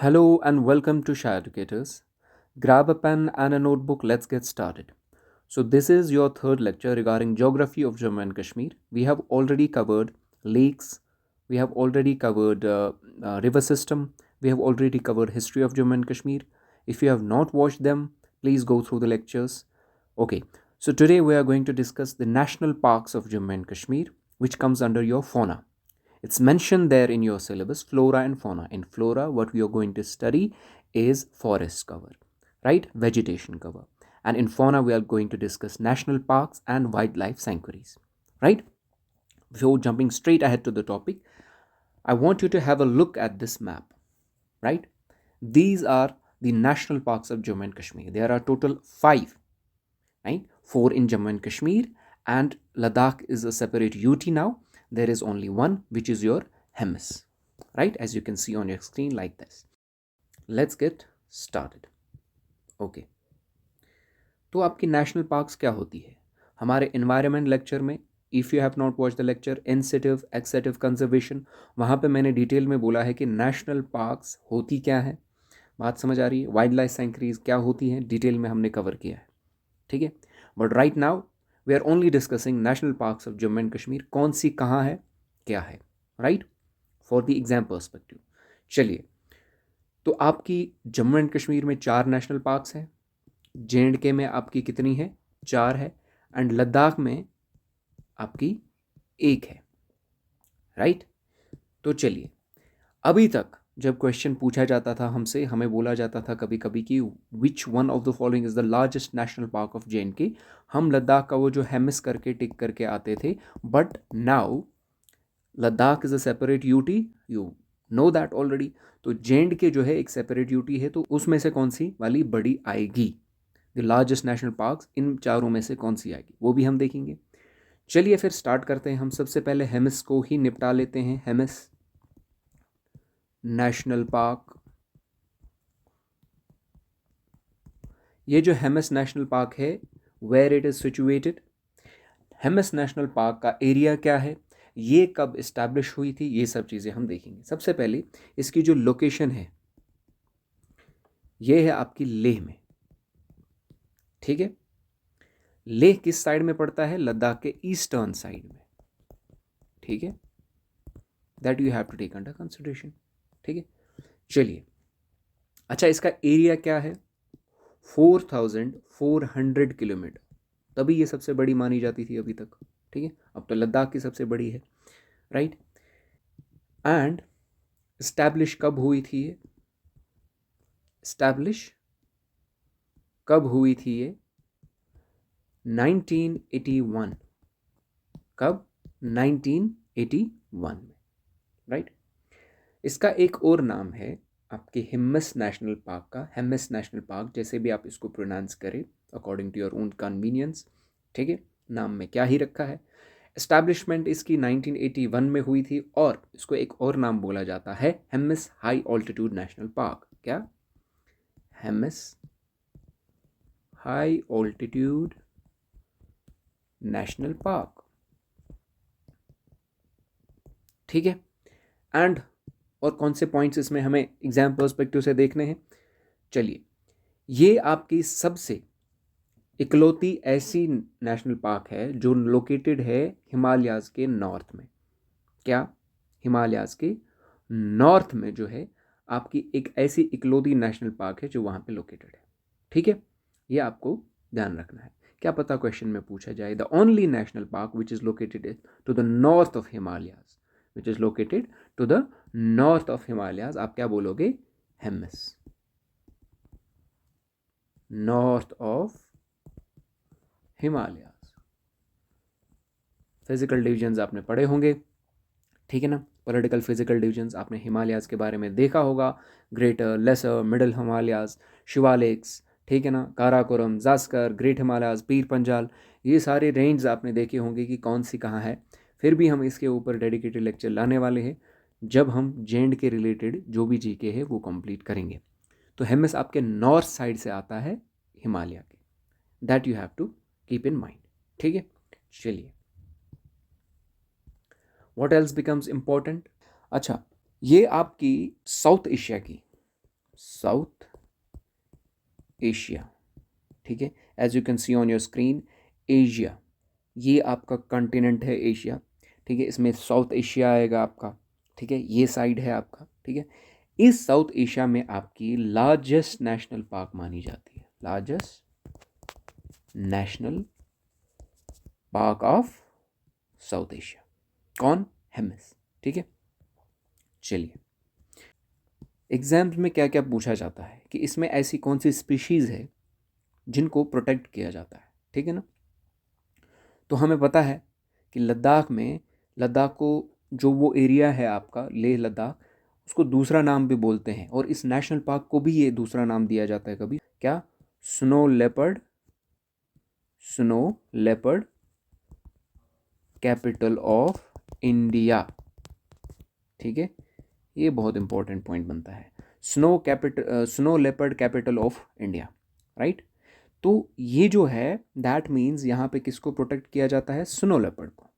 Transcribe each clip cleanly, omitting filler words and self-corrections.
Hello and welcome to Shy Educators. Grab a pen and a notebook, let's get started. So, this is your third lecture regarding geography of Jammu and Kashmir. We have already covered lakes, we have already covered river system, we have already covered history of Jammu and Kashmir. If you have not watched them, please go through the lectures. Okay, so today we are going to discuss the national parks of Jammu and Kashmir, which comes under your fauna. It's mentioned there in your syllabus, flora and fauna. In flora, what we are going to study is forest cover, right? Vegetation cover. And in fauna, we are going to discuss national parks and wildlife sanctuaries, right? Before jumping straight ahead to the topic, I want you to have a look at this map, right? These are the national parks of Jammu and Kashmir. There are total five, right? Four in Jammu and Kashmir, and Ladakh is a separate UT now. There is only one, which is your Hemis, right? As you can see on your screen like this. Let's get started. Okay. तो आपकी national parks क्या होती है? हमारे environment lecture में, if you have not watch the lecture in situ ex situ conservation, वहाँ पे मैंने डिटेल में बोला है कि नेशनल पार्क्स होती क्या है. बात समझ आ रही है? वाइल्ड लाइफ सेंचुरीज क्या होती हैं, डिटेल में हमने कवर किया है. ठीक है. But right now we are only discussing national parks of Jammu and Kashmir. कौन सी कहाँ है, क्या है, right, for the exam perspective. चलिए, तो आपकी जम्मू एंड कश्मीर में 4 नेशनल पार्क्स हैं. JNK में आपकी कितनी है? 4 है. एंड लद्दाख में आपकी 1 है, राइट. तो चलिए, अभी तक जब क्वेश्चन पूछा जाता था हमसे, हमें बोला जाता था कभी कभी कि which one of the following is the largest national park of JNK, हम लद्दाख का वो जो हेमिस करके टिक करके आते थे. But now Ladakh is a separate UT, you know that already. तो JNK जो है एक सेपरेट UT है, तो उसमें से कौन सी वाली बड़ी आएगी, द लार्जेस्ट नेशनल पार्क्स, इन चारों में से कौन सी आएगी, वो भी हम देखेंगे. चलिए फिर स्टार्ट करते हैं. हम सबसे पहले हेमिस को ही निपटा लेते हैं. Hemis national park. ये जो हेमिस नेशनल पार्क है, where it is situated. Hemis national park का एरिया क्या है, ये कब इस्टेब्लिश हुई थी, ये सब चीज़ें हम देखेंगे. सबसे पहले इसकी जो लोकेशन है, ये है आपकी लेह में. ठीक है. लेह किस साइड में पड़ता है? लद्दाख के ईस्टर्न साइड में. ठीक है. That you have to take under consideration. ठीक है. चलिए, अच्छा, इसका एरिया क्या है? 4400 किलोमीटर. तभी ये सबसे बड़ी मानी जाती थी अभी तक. ठीक है. अब तो लद्दाख की सबसे बड़ी है, राइट. एंड इस्टेब्लिश कब हुई थी ये? इस्टेब्लिश कब हुई थी ये? 1981. कब? 1981 में, राइट. इसका एक और नाम है आपके हिम्मस नेशनल पार्क का. हेमिस नेशनल पार्क, जैसे भी आप इसको प्रोनाउंस करें according to your own convenience. ठीक है. नाम में क्या ही रखा है. एस्टैब्लिशमेंट इसकी 1981 में हुई थी, और इसको एक और नाम बोला जाता है Hemis High Altitude National Park. क्या? Hemis High Altitude National Park. ठीक है. एंड और कौन से पॉइंट्स इसमें हमें एग्जाम पर्सपेक्टिव से देखने हैं? चलिए, ये आपकी सबसे इकलौती ऐसी नेशनल पार्क है जो लोकेटेड है हिमालयाज़ के नॉर्थ में. क्या? हिमालयाज़ के नॉर्थ में जो है आपकी एक ऐसी इकलौती नेशनल पार्क है जो वहाँ पे लोकेटेड है. ठीक है. ये आपको ध्यान रखना है. क्या पता क्वेश्चन में पूछा जाए, the only national park which is located to the north of Himalayas, which is located to the north of Himalayas. आप क्या बोलोगे? Hemis, north of Himalayas. Physical divisions आपने पढ़े होंगे, ठीक है ना. पॉलिटिकल फिजिकल डिविजन्स आपने हिमालयाज़ के बारे में देखा होगा. Greater, lesser, middle Himalayas, Shivaliks, ठीक है ना, काराकोरम, जास्कर, ग्रेट हिमालयाज़, पीर पंजाल, ये सारे रेंज आपने देखे होंगे कि कौन सी कहाँ है. फिर भी हम इसके ऊपर डेडिकेटेड लेक्चर लाने वाले हैं जब हम JND के रिलेटेड जो भी GK है वो कंप्लीट करेंगे. तो हेमिस आपके नॉर्थ साइड से आता है हिमालय के. That you have to keep in mind. ठीक है. चलिए, व्हाट एल्स बिकम्स इम्पॉर्टेंट. अच्छा, ये आपकी साउथ एशिया की साउथ एशिया, ठीक है। As you can see on your screen, Asia, ये आपका कॉन्टिनेंट है एशिया, ठीक है। इसमें साउथ एशिया आएगा आपका, ठीक है, ये साइड है आपका, ठीक है। इस साउथ एशिया में आपकी लार्जेस्ट नेशनल पार्क मानी जाती है, largest national park of south Asia, कौन? हेमिस, ठीक है। चलिए, एग्जाम्स में क्या क्या पूछा जाता है कि इसमें ऐसी कौन सी स्पीशीज़ है जिनको प्रोटेक्ट किया जाता है, ठीक है ना। तो हमें पता है कि लद्दाख में, लद्दाख को जो वो एरिया है आपका लेह लद्दाख, उसको दूसरा नाम भी बोलते हैं, और इस नेशनल पार्क को भी ये दूसरा नाम दिया जाता है कभी, क्या? Snow leopard, snow leopard capital of India, ठीक है। ये बहुत इंपॉर्टेंट पॉइंट बनता है, snow leopard capital of India, right. तो ये जो है दैट मीन्स यहाँ पे किसको प्रोटेक्ट किया जाता है? स्नो लेपर्ड को।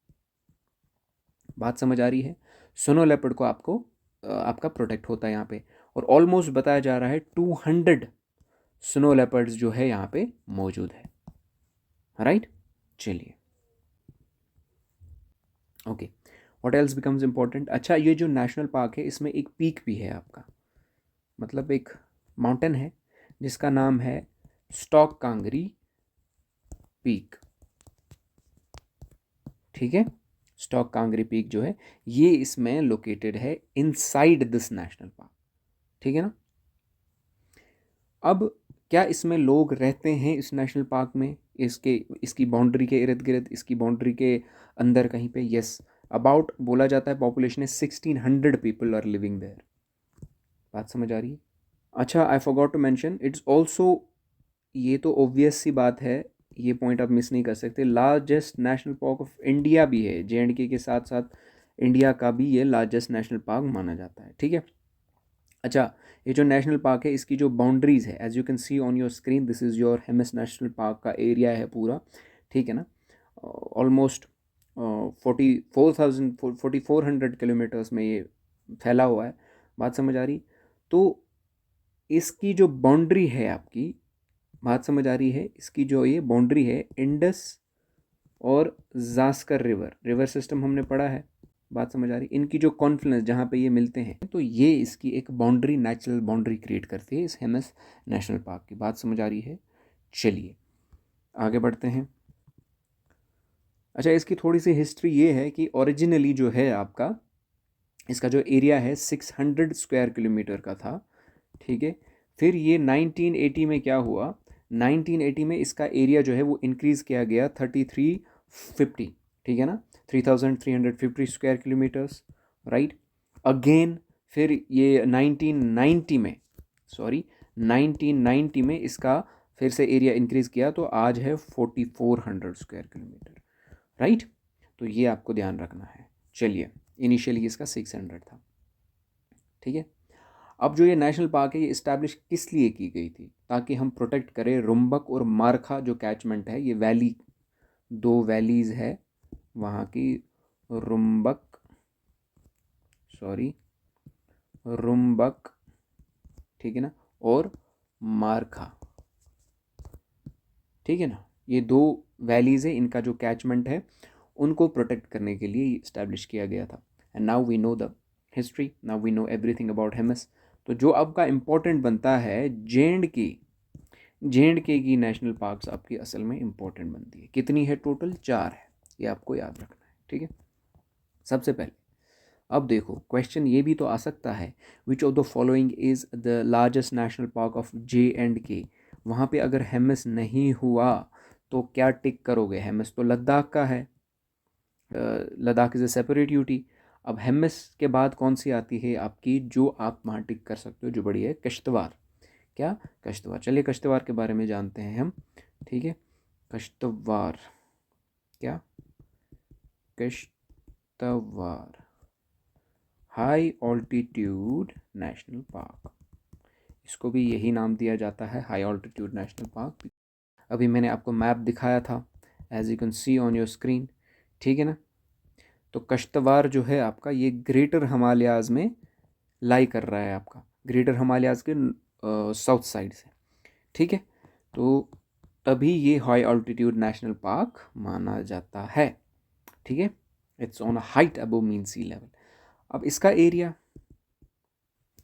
बात समझ आ रही है? स्नो लेपर्ड को आपको आपका प्रोटेक्ट होता है यहाँ पे, और ऑलमोस्ट बताया जा रहा है 200 स्नो लेपर्ड्स जो है यहाँ पे मौजूद है, राइट। चलिए, okay, what else becomes important. अच्छा, ये जो नेशनल पार्क है इसमें एक पीक भी है आपका, मतलब एक माउंटेन है जिसका नाम है स्टॉक कांगरी पीक, ठीक है। स्टॉक कांगरी पीक जो है ये इसमें लोकेटेड है इनसाइड दिस नेशनल पार्क, ठीक है ना। अब क्या इसमें लोग रहते हैं इस नेशनल पार्क में, इसकी बाउंड्री के इर्द गिर्द, इसकी बाउंड्री के अंदर कहीं पे? यस, अबाउट बोला जाता है पॉपुलेशन है 1600 पीपल आर लिविंग देयर। बात समझ आ रही है? अच्छा, I forgot to mention it's also, ये तो ऑब्वियस सी बात है, ये पॉइंट आप मिस नहीं कर सकते, largest national park of India भी है, JNK के साथ साथ इंडिया का भी ये लार्जेस्ट नेशनल पार्क माना जाता है, ठीक है। अच्छा, ये जो नेशनल पार्क है इसकी जो बाउंड्रीज है, as you can see on your screen, this is your Hemis national park का एरिया है पूरा, ठीक है ना। ऑलमोस्ट 4400 किलोमीटर्स में ये फैला हुआ है। बात समझ आ रही? तो इसकी जो बाउंड्री है आपकी, बात समझ आ रही है, इसकी जो ये बाउंड्री है इंडस और जास्कर रिवर सिस्टम हमने पढ़ा है, बात समझ आ रही, इनकी जो कॉन्फ्लुएंस जहाँ पे ये मिलते हैं, तो ये इसकी एक बाउंड्री, नेचुरल बाउंड्री क्रिएट करती है इस हेमिस नेशनल पार्क की। बात समझ आ रही है? चलिए आगे बढ़ते हैं। अच्छा, इसकी थोड़ी सी हिस्ट्री ये है कि ओरिजिनली जो है आपका इसका जो एरिया है 600 स्क्वायर किलोमीटर का था, ठीक है। फिर ये 1980 में क्या हुआ, 1980 में इसका एरिया जो है वो इंक्रीज़ किया गया 3350, ठीक है ना, 3350 स्क्वायर किलोमीटर्स, राइट। अगेन फिर ये 1990 में, सॉरी 1990 में इसका फिर से एरिया इंक्रीज़ किया, तो आज है 4400 स्क्वायर किलोमीटर, राइट। तो ये आपको ध्यान रखना है। चलिए, इनिशियली इसका 600 था, ठीक है। अब जो ये नेशनल पार्क है ये इस्टेब्लिश किस लिए की गई थी? ताकि हम प्रोटेक्ट करें रुम्बक और मारखा जो कैचमेंट है, ये वैली, दो वैलीज़ है वहाँ की, रुम्बक, सॉरी रुम्बक, ठीक है ना, और मारखा, ठीक है ना। ये दो वैलीज़ है, इनका जो कैचमेंट है उनको प्रोटेक्ट करने के लिए इस्टेब्लिश किया गया था। And now we know the history, now we know everything about Hemis. तो जो आपका इम्पोर्टेंट बनता है जे एंड के की नेशनल पार्क्स आपकी असल में इम्पोर्टेंट बनती है। कितनी है टोटल? 4 है, ये आपको याद रखना है, ठीक है। सबसे पहले अब देखो, क्वेश्चन ये भी तो आ सकता है, which of the following is the largest national park of JNK। वहाँ पे अगर हेमिस नहीं हुआ तो क्या टिक करोगे? हेमिस तो लद्दाख का है, Ladakh is a separate UT. अब हेमिस के बाद कौन सी आती है आपकी जो आप वहाँ टिक कर सकते हो, जो बड़ी है? कश्तवार। क्या? कश्तवार। चलिए कश्तवार के बारे में जानते हैं हम, ठीक है। कश्तवार, क्या? कश्तवार हाई ऑल्टीट्यूड नेशनल पार्क, इसको भी यही नाम दिया जाता है, हाई ऑल्टीट्यूड नेशनल पार्क। अभी मैंने आपको मैप दिखाया था, as you can see on your screen, ठीक है ना। तो कश्तवार जो है आपका ये ग्रेटर हिमालयाज़ में लाई कर रहा है, आपका ग्रेटर हिमालयाज़ के साउथ साइड से, ठीक है। तो तभी ये हाई ऑल्टीट्यूड नेशनल पार्क माना जाता है, ठीक है। It's on a height above mean sea level. अब इसका एरिया,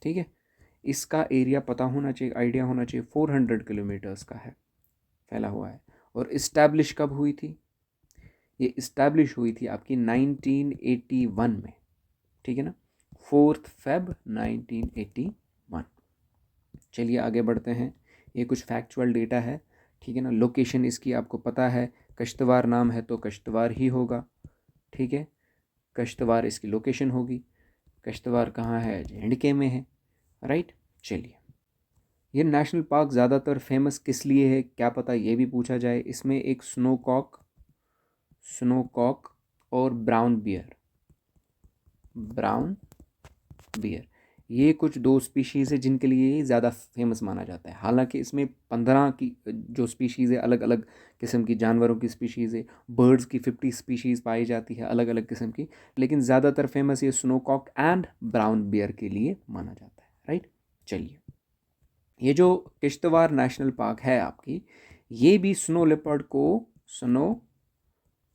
ठीक है, इसका एरिया पता होना चाहिए, आइडिया होना चाहिए, 400 किलोमीटर्स का है, फैला हुआ है। और इस्टेब्लिश कब हुई थी? ये इस्टेब्लिश हुई थी आपकी 1981 में, ठीक है ना, 4 Feb 1981। चलिए आगे बढ़ते हैं। ये कुछ फैक्चुअल डेटा है, ठीक है ना। लोकेशन इसकी आपको पता है, कश्तवार नाम है तो कश्तवार ही होगा, ठीक है। कश्तवार इसकी लोकेशन होगी। कश्तवार कहाँ है? J&K में है, राइट। चलिए, ये नेशनल पार्क ज़्यादातर फेमस किस लिए है, क्या पता ये भी पूछा जाए। इसमें एक स्नोकॉक और ब्राउन बियर, ये कुछ दो स्पीशीज़ है जिनके लिए ये ज़्यादा फेमस माना जाता है। हालांकि इसमें 15 की जो स्पीशीज़ है, अलग अलग किस्म की जानवरों की स्पीशीज़ है, बर्ड्स की 50 स्पीशीज़ पाई जाती है अलग अलग किस्म की, लेकिन ज़्यादातर फेमस ये स्नोकॉक एंड ब्राउन बियर के लिए माना जाता है, राइट। चलिए, ये जो किश्तवाड़ नेशनल पार्क है आपकी, ये भी स्नो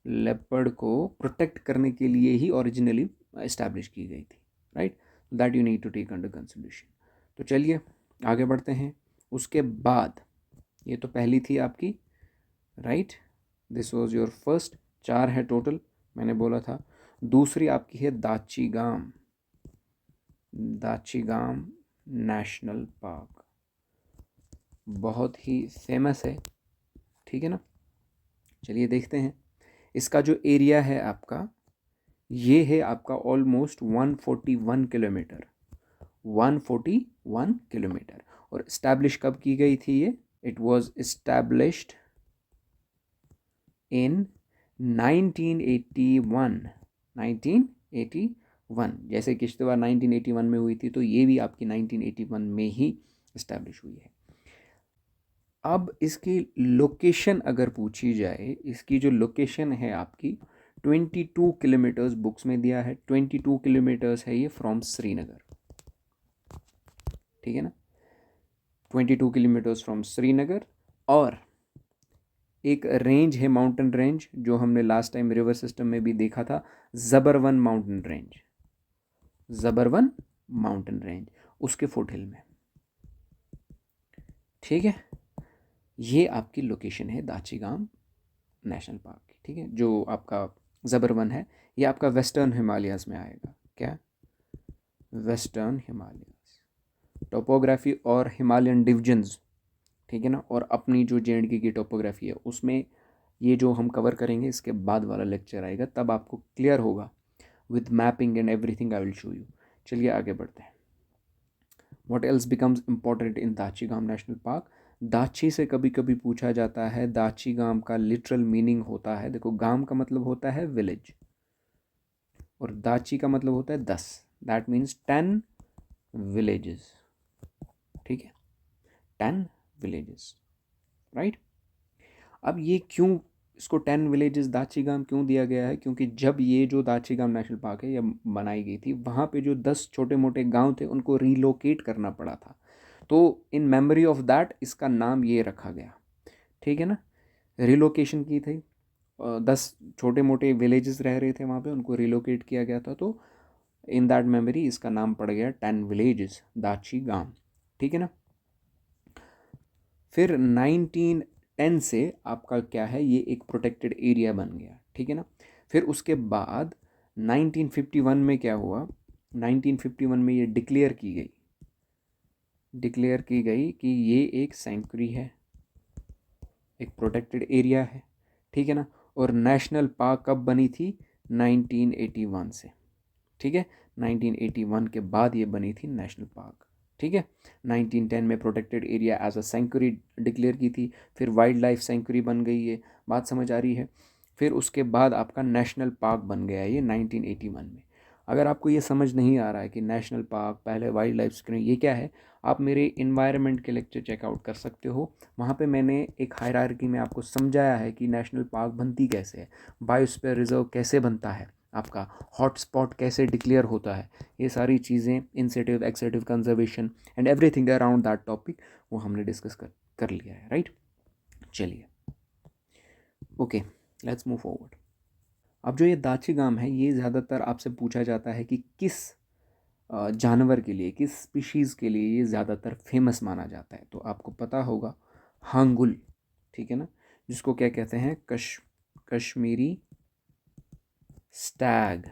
लेपर्ड को प्रोटेक्ट करने के लिए ही ओरिजिनली इस्टेब्लिश की गई थी, right. That you need to take under consideration. तो चलिए आगे बढ़ते हैं। उसके बाद ये तो पहली थी आपकी, right, this was your first. 4 है टोटल, मैंने बोला था। दूसरी आपकी है दाचीगाम नेशनल पार्क, बहुत ही फेमस है, ठीक है ना। चलिए देखते हैं। इसका जो एरिया है आपका, ये है आपका ऑलमोस्ट 141 किलोमीटर, 141 किलोमीटर। और इस्टेब्लिश कब की गई थी ये? It was established in 1981। जैसे किश्तवाड़ 1981 में हुई थी, तो ये भी आपकी 1981 में ही इस्टेब्लिश हुई है। अब इसकी लोकेशन अगर पूछी जाए, इसकी जो लोकेशन है आपकी 22 किलोमीटर्स बुक्स में दिया है। 22 किलोमीटर्स है ये फ्रॉम श्रीनगर, ठीक है ना, 22 किलोमीटर्स फ्रॉम श्रीनगर। और एक रेंज है, माउंटेन रेंज, जो हमने लास्ट टाइम रिवर सिस्टम में भी देखा था, ज़बरवन माउंटेन रेंज, उसके फुटहिल में, ठीक है। ये आपकी लोकेशन है दाचीगाम नेशनल पार्क की, ठीक है। जो आपका ज़बरवन है, ये आपका वेस्टर्न हिमालयाज़ में आएगा। क्या? Western Himalayas. टोपोग्राफी और हिमालयन डिविजन्स, ठीक है ना, और अपनी जो J&K की टोपोग्राफी है, उसमें ये जो हम कवर करेंगे, इसके बाद वाला लेक्चर आएगा, तब आपको क्लियर होगा with mapping and everything, I will show you. चलिए आगे बढ़ते हैं। What else becomes important in Dachigam National Park? दाची से कभी कभी पूछा जाता है। दाचीगाम का लिटरल मीनिंग होता है, देखो, गाम का मतलब होता है विलेज, और दाची का मतलब होता है 10, दैट मीन्स 10 विलेजेस, ठीक है, 10 विलेजेस, राइट। अब ये क्यों, इसको 10 विलेजेस दाचीगाम क्यों दिया गया है? क्योंकि जब ये जो दाचीगाम नेशनल पार्क है ये बनाई गई थी, वहाँ पे जो 10 छोटे मोटे गांव थे उनको रिलोकेट करना पड़ा था, तो इन मेमोरी ऑफ दैट इसका नाम ये रखा गया, ठीक है ना। रिलोकेशन की थी, 10 छोटे मोटे विलेजेस रह रहे थे वहाँ पे, उनको रिलोकेट किया गया था, तो इन दैट मेमोरी इसका नाम पड़ गया 10 विलेजेस दाचीगाम, ठीक है ना। फिर 1910 से आपका क्या है, ये एक प्रोटेक्टेड एरिया बन गया, ठीक है ना। फिर उसके बाद 1951 में क्या हुआ? 1951 में ये डिक्लेयर की गई कि ये एक सेंचुरी है, एक प्रोटेक्टेड एरिया है, ठीक है ना। और नेशनल पार्क कब बनी थी? 1981 से, ठीक है। 1981 के बाद ये बनी थी नेशनल पार्क, ठीक है। 1910 में protected area as a sanctuary declare की थी, फिर वाइल्ड लाइफ सेंचुरी बन गई है, बात समझ आ रही है। फिर उसके बाद आपका नेशनल पार्क बन गया ये 1981 में। अगर आपको ये समझ नहीं आ रहा है कि नेशनल पार्क पहले वाइल्ड लाइफ सेंचुरी ये क्या है, आप मेरे इन्वायरमेंट के लेक्चर चेकआउट कर सकते हो। वहाँ पे मैंने एक हायरार्की में आपको समझाया है कि नेशनल पार्क बनती कैसे है, बायोस्फीयर रिजर्व कैसे बनता है, आपका हॉटस्पॉट कैसे डिक्लेयर होता है, ये सारी चीज़ें, in situ ex situ conservation and everything around that topic, वो हमने डिस्कस कर लिया है, राइट। चलिए, ओके, लेट्स मूव फॉरवर्ड। अब जो ये दाची गाम है, ये ज़्यादातर आपसे पूछा जाता है कि किस जानवर के लिए, किस स्पीशीज़ के लिए ये ज़्यादातर फेमस माना जाता है। तो आपको पता होगा हांगुल, ठीक है ना, जिसको क्या कहते हैं, कश्मीरी स्टैग।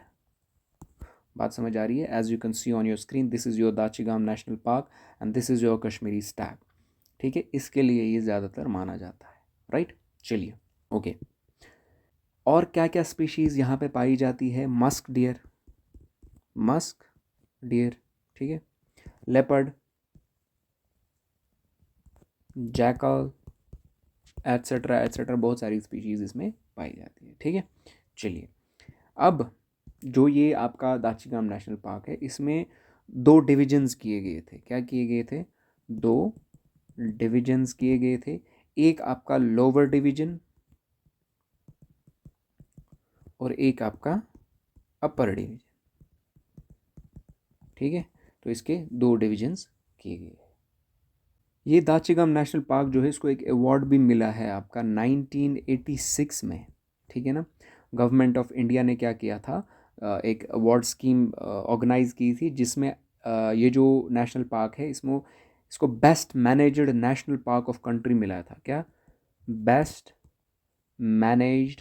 बात समझ आ रही है? As you can see on your screen, this is your Dachigam National Park and this is your Kashmiri stag, ठीक है। इसके लिए ये ज़्यादातर माना जाता है, राइट। चलिए, ओके। और क्या क्या स्पीशीज़ यहाँ पे पाई जाती है? मस्क डियर, मस्क डियर, ठीक है, लेपर्ड, जैकल, एट्सेट्रा एट्सेट्रा, बहुत सारी स्पीशीज़ इसमें पाई जाती है, ठीक है। चलिए, अब जो ये आपका दाचिगाम नेशनल पार्क है, इसमें दो डिविजन्स किए गए थे। क्या किए गए थे? दो डिविजन्स किए गए थे। एक आपका लोअर डिवीजन और एक आपका अपर डिवीजन, ठीक है। तो इसके दो डिविजन्स किए गए। ये दाचिगाम नेशनल पार्क जो है, इसको एक अवार्ड भी मिला है आपका 1986 में, ठीक है ना। गवर्नमेंट ऑफ इंडिया ने क्या किया था, एक अवार्ड स्कीम ऑर्गेनाइज की थी, जिसमें ये जो नेशनल पार्क है, इसमें इसको best managed national park of country मिला था। क्या? Best managed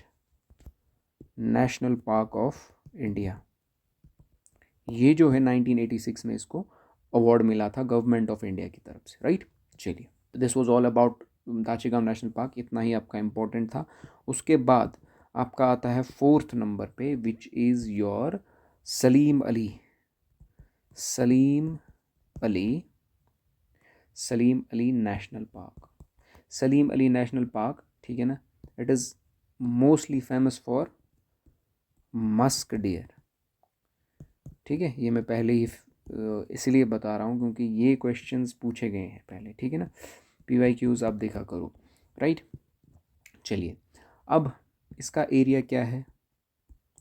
national park of India, ये जो है 1986 में इसको अवार्ड मिला था गवर्नमेंट ऑफ इंडिया की तरफ से, राइट। चलिए, this was all about Dachigam National Park, इतना ही आपका इम्पोर्टेंट था। उसके बाद आपका आता है फोर्थ नंबर पे, which is your Salim Ali, Salim Ali, Salim Ali national park. Salim Ali national Park, ठीक है ना, it is mostly famous for musk deer, ठीक है। ये मैं पहले ही इसलिए बता रहा हूँ क्योंकि ये क्वेश्चंस पूछे गए हैं पहले, ठीक है ना। PYQs आप देखा करो, राइट। चलिए, अब इसका एरिया क्या है?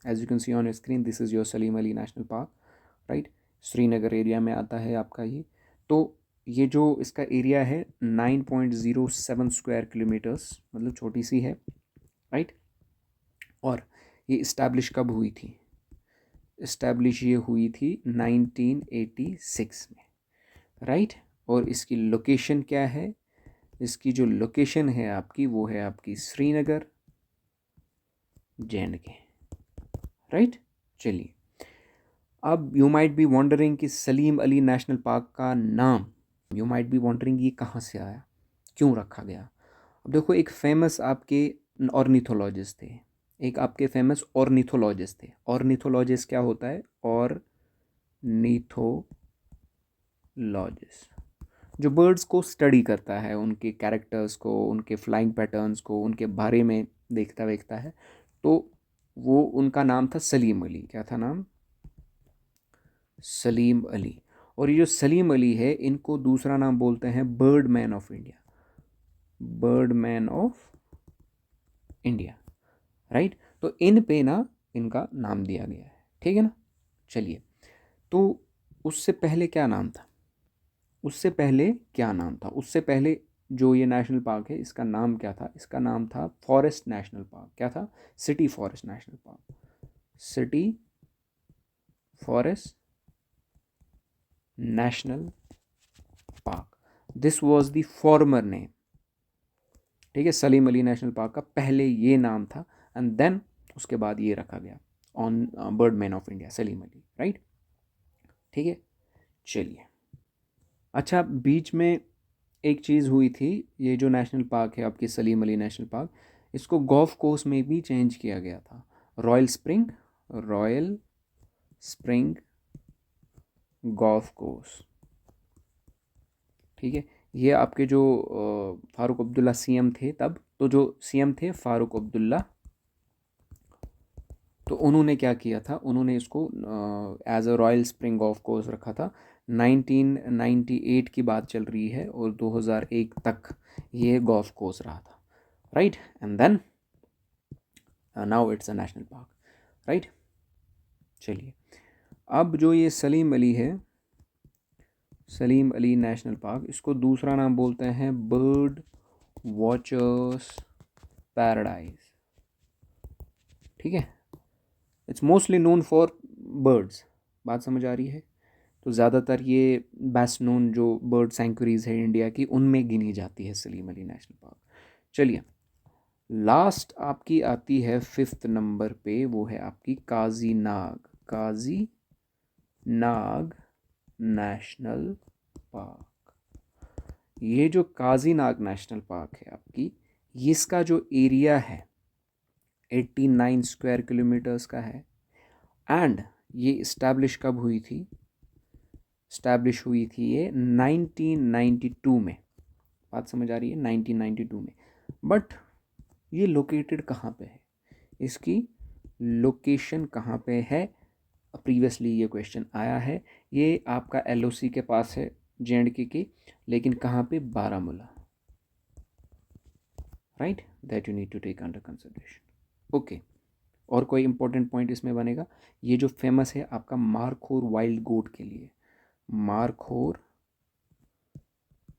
As you can see on your screen, this is your Salim Ali national park, right. Srinagar area में आता है आपका ये। तो ये जो इसका एरिया है 9.07 स्क्वायर किलोमीटर्स, मतलब छोटी सी है, राइट। और ये इस्टेब्लिश कब हुई थी? इस्टेब्लिश ये हुई थी 1986 में, राइट। और इसकी लोकेशन क्या है? इसकी जो लोकेशन है आपकी, वो है आपकी श्रीनगर, JNK, राइट। चलिए, अब यू माइट बी वॉन्डरिंग कि सलीम अली नेशनल पार्क का नाम, यू माइट बी वॉन्डरिंग ये कहाँ से आया, क्यों रखा गया। अब देखो, एक फेमस आपके ऑर्निथोलॉजिस्ट थे, एक आपके फेमस ऑर्निथोलॉजिस्ट थे। ऑर्निथोलॉजिस्ट क्या होता है? ऑर्निथोलॉजिस्ट जो बर्ड्स को स्टडी करता है, उनके कैरेक्टर्स को, उनके फ्लाइंग पैटर्न्स को, उनके बारे में देखता है। तो वो, उनका नाम था सलीम अली। क्या था नाम? सलीम अली। और ये जो सलीम अली है, इनको दूसरा नाम बोलते हैं bird man of India, bird man of India, right. तो इन पे ना इनका नाम दिया गया है, ठीक है ना। चलिए, तो उससे पहले क्या नाम था? उससे पहले क्या नाम था? उससे पहले जो ये नेशनल पार्क है, इसका नाम क्या था? इसका नाम था फॉरेस्ट नेशनल पार्क। क्या था? City forest national park, city forest national park, this was the former name, ठीक है। सलीम अली नेशनल पार्क का पहले ये नाम था, एंड देन उसके बाद ये रखा गया on bird man of India, Salim Ali, right. ठीक है, चलिए। अच्छा, बीच में एक चीज़ हुई थी, ये जो नेशनल पार्क है आपकी सलीम अली नेशनल पार्क, इसको गोल्फ कोर्स में भी चेंज किया गया था। Royal spring, royal spring golf course, ठीक है। ये आपके जो फारूक अब्दुल्ला CM थे तब, तो जो CM थे फारूक अब्दुल्ला, तो उन्होंने क्या किया था, उन्होंने इसको as a royal spring golf course रखा था। 1998 की बात चल रही है और 2001 तक ये गोल्फ कोर्स रहा था, right. And then now it's a national park, right. चलिए, अब जो ये सलीम अली है, सलीम अली नेशनल पार्क, इसको दूसरा नाम बोलते हैं बर्ड वॉचर्स पैराडाइज। ठीक है, it's mostly known for birds. बात समझ आ रही है? तो ज़्यादातर ये बेस्ट नोन जो बर्ड सेंचुरीज है इंडिया की, उनमें गिनी जाती है सलीम अली नेशनल पार्क। चलिए, लास्ट आपकी आती है 5th नंबर पे, वो है आपकी काजी नाग, काजी नाग नेशनल पार्क। ये जो काजी नाग नेशनल पार्क है आपकी, इसका जो एरिया है 89 स्क्वायर किलोमीटर्स का है। एंड ये इस्टेब्लिश कब हुई थी? इस्टेब्लिश हुई थी ये 1992 में। बात समझ आ रही है? 1992 में। बट ये लोकेटेड कहाँ पे है? इसकी लोकेशन कहाँ पे है? प्रीवियसली ये क्वेश्चन आया है। ये आपका एलओसी के पास है, जे.एंड.के की, लेकिन कहाँ पे? Baramulla. Right, that you need to take under consideration. Okay, और कोई इंपॉर्टेंट पॉइंट इसमें बनेगा? ये जो फेमस है आपका मारखोर वाइल्ड गोट के लिए, markhor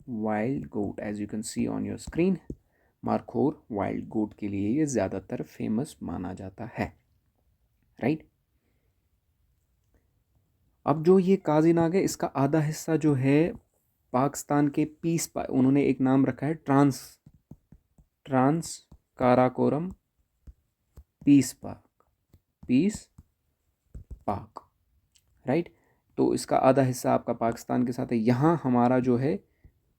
wild goat, as you can see on your screen, markhor wild goat के लिए ये ज़्यादातर फेमस माना जाता है। राइट, अब जो ये काजीनाग है, इसका आधा हिस्सा जो है पाकिस्तान के पीस उन्होंने एक नाम रखा है trans Karakoram peace park, peace park. Right, तो इसका आधा हिस्सा आपका पाकिस्तान के साथ है। यहाँ हमारा जो है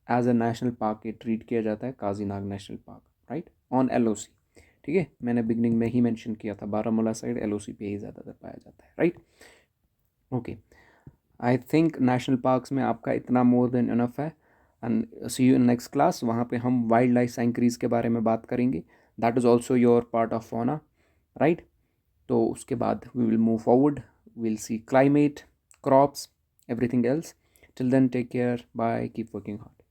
एज अ नेशनल पार्क ये ट्रीट किया जाता है, Kazinag national park. Right, on LOC. ठीक है, मैंने बिगनिंग में ही मेंशन किया था, बारामूला साइड एलओसी पे ही ज़्यादातर पाया जाता है। Right, okay, I think national parks में आपका इतना मोर देन इनफ है। And see you in next class. वहाँ पे हम वाइल्ड लाइफ सेंचुरीज के बारे में बात करेंगे। That is also your part of fauna. Right, तो उसके बाद we will move forward, we'll see climate, crops, everything else. Till then, take care. Bye. Keep working hard.